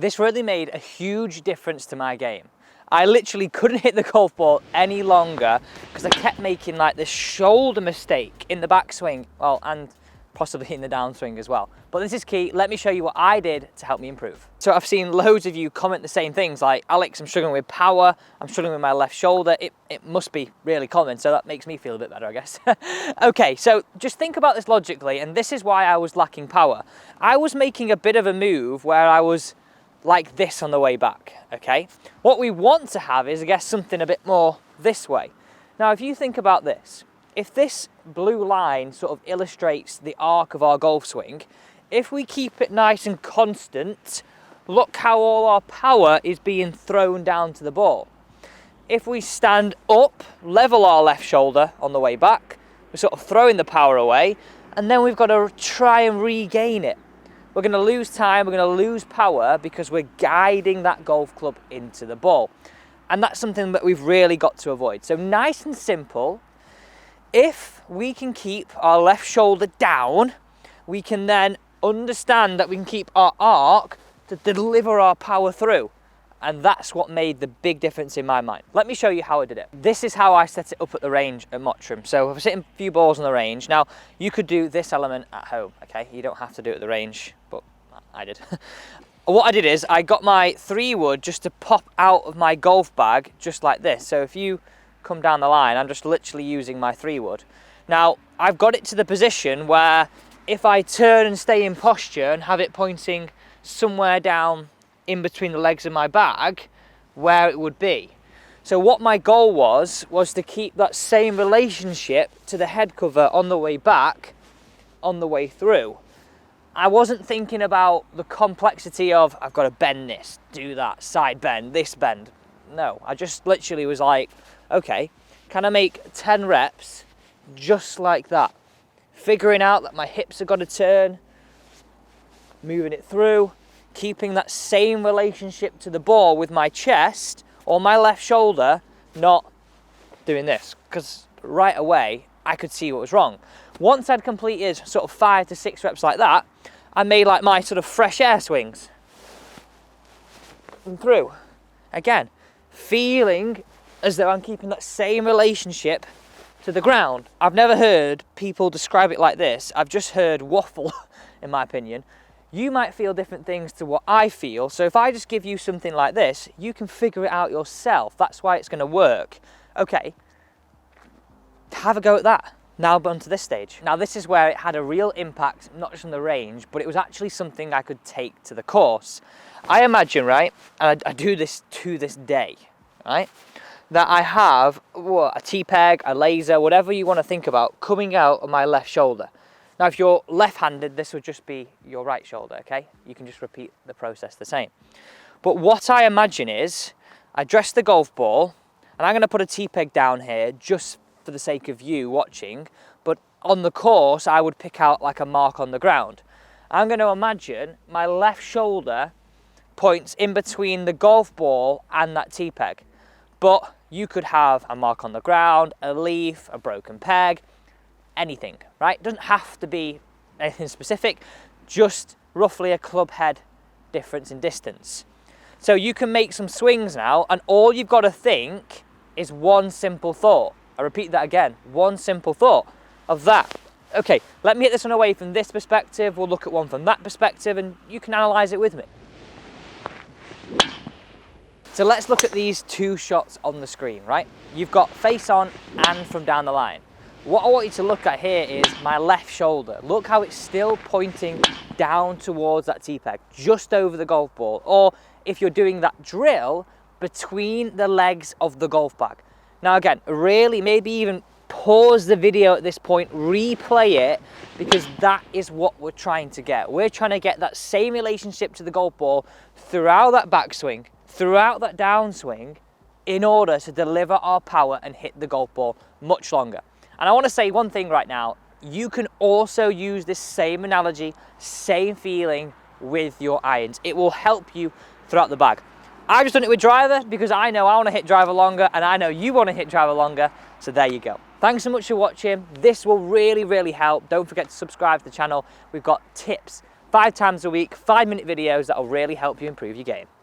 this really made a huge difference to my game. I literally couldn't hit the golf ball any longer because I kept making like this shoulder mistake in the backswing, well, and possibly in the downswing as well. But this is key. Let me show you what I did to help me improve. So I've seen loads of you comment the same things like, Alex, I'm struggling with power, I'm struggling with my left shoulder. It must be really common, so that makes me feel a bit better, I guess. Okay, so just think about this logically, and this is why I was lacking power. I was making a bit of a move where I was like this on the way back, okay? What we want to have is, I guess, something a bit more this way. Now, if you think about this, if this blue line sort of illustrates the arc of our golf swing, if we keep it nice and constant, look how all our power is being thrown down to the ball. If we stand up, level our left shoulder on the way back, we're sort of throwing the power away, and then we've got to try and regain it. We're going to lose time, we're going to lose power because we're guiding that golf club into the ball. And that's something that we've really got to avoid. So nice and simple. If we can keep our left shoulder down, we can then understand that we can keep our arc to deliver our power through. And that's what made the big difference in my mind. Let me show you how I did it. This is how I set it up at the range at Mottram. So I'm sitting a few balls on the range. Now, you could do this element at home, okay? You don't have to do it at the range, but I did. What I did is I got my 3-wood just to pop out of my golf bag, just like this. So if you come down the line, I'm just literally using my 3-wood. Now, I've got it to the position where if I turn and stay in posture and have it pointing somewhere down in between the legs of my bag, where it would be. So what my goal was to keep that same relationship to the head cover on the way back, on the way through. I wasn't thinking about the complexity of, I've got to bend this, do that, side bend, this bend. No, I just literally was like, okay, can I make 10 reps just like that? Figuring out that my hips have got to turn, moving it through, keeping that same relationship to the ball with my chest or my left shoulder, not doing this, because right away I could see what was wrong. Once I'd completed sort of 5 to 6 reps like that, I made like my sort of fresh air swings and through. Again, feeling as though I'm keeping that same relationship to the ground. I've never heard people describe it like this. I've just heard waffle, in my opinion. You might feel different things to what I feel. So if I just give you something like this, you can figure it out yourself. That's why it's going to work. Okay, have a go at that. Now on to this stage. Now this is where it had a real impact, not just on the range, but it was actually something I could take to the course. I imagine, right, and I do this to this day, right, that I have a T-peg, a laser, whatever you want to think about, coming out of my left shoulder. Now, if you're left-handed, this would just be your right shoulder, okay? You can just repeat the process the same. But what I imagine is, I dress the golf ball, and I'm going to put a T-peg down here just for the sake of you watching, but on the course, I would pick out like a mark on the ground. I'm going to imagine my left shoulder points in between the golf ball and that T-peg. But you could have a mark on the ground, a leaf, a broken peg, anything, right? It doesn't have to be anything specific, just roughly a club head difference in distance. So you can make some swings now, and all you've got to think is one simple thought. I repeat that again, one simple thought of that. Okay, let me hit this one away from this perspective, we'll look at one from that perspective, and you can analyze it with me. So let's look at these 2 shots on the screen, right? You've got face on and from down the line. What I want you to look at here is my left shoulder. Look how it's still pointing down towards that T-peg, just over the golf ball. Or if you're doing that drill, between the legs of the golf bag. Now again, really maybe even pause the video at this point, replay it, because that is what we're trying to get. We're trying to get that same relationship to the golf ball throughout that backswing, throughout that downswing, in order to deliver our power and hit the golf ball much longer. And I want to say one thing right now, you can also use this same analogy, same feeling with your irons. It will help you throughout the bag. I've just done it with driver because I know I want to hit driver longer and I know you want to hit driver longer, so there you go. Thanks so much for watching. This will really, really help. Don't forget to subscribe to the channel. We've got tips, 5 times a week, 5-minute videos that'll really help you improve your game.